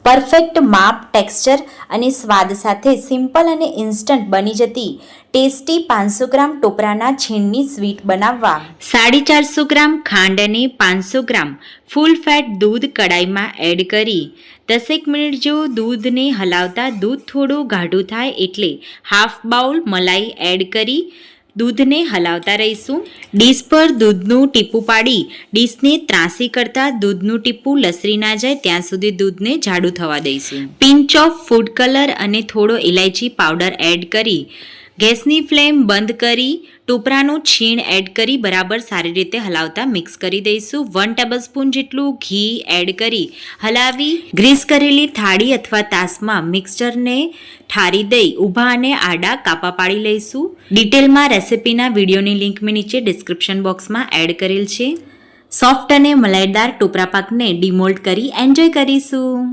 Perfect માપ, texture અને સ્વાદ સાથે સિમ્પલ અને ઇન્સ્ટન્ટ બની જતી ટેસ્ટી 500 ગ્રામ ટોપરાના છીણની સ્વીટ બનાવવા 450 ગ્રામ ખાંડ અને 500 ગ્રામ ફૂલ ફેટ દૂધ કડાઈમાં એડ કરી 10 મિનિટ જેવું દૂધને હલાવતા દૂધ થોડું ગાઢું થાય એટલે હાફ બાઉલ મલાઈ એડ કરી દૂધને હલાવતા રહીશું. ડીશ પર દૂધનું ટીપું પાડી ડીશને ત્રાસી કરતા દૂધનું ટીપું લસરી ના જાય ત્યાં સુધી દૂધને જાડું થવા દઈશું. પિંચ ઓફ ફૂડ કલર અને થોડો ઇલાયચી પાવડર એડ કરી ગેસની ફ્લેમ બંધ કરી ટોપરાનું છીણ એડ કરી બરાબર સારી રીતે હલાવતા મિક્સ કરી દઈશું. 1 ટેબલસ્પૂન જેટલું ઘી એડ કરી હલાવી ગ્રીસ કરેલી થાળી અથવા તાસમાં મિક્સચરને ઠારી દઈ ઊભા અને આડા કાપા પાડી લઈશું. ડિટેલમાં રેસિપીના વિડીયોની લિંક મેં નીચે ડિસ્ક્રિપ્શન બોક્સમાં એડ કરેલ છે. સોફ્ટ અને મલાઈદાર ટોપરા પાકને ડિમોલ્ડ કરી એન્જોય કરીશું.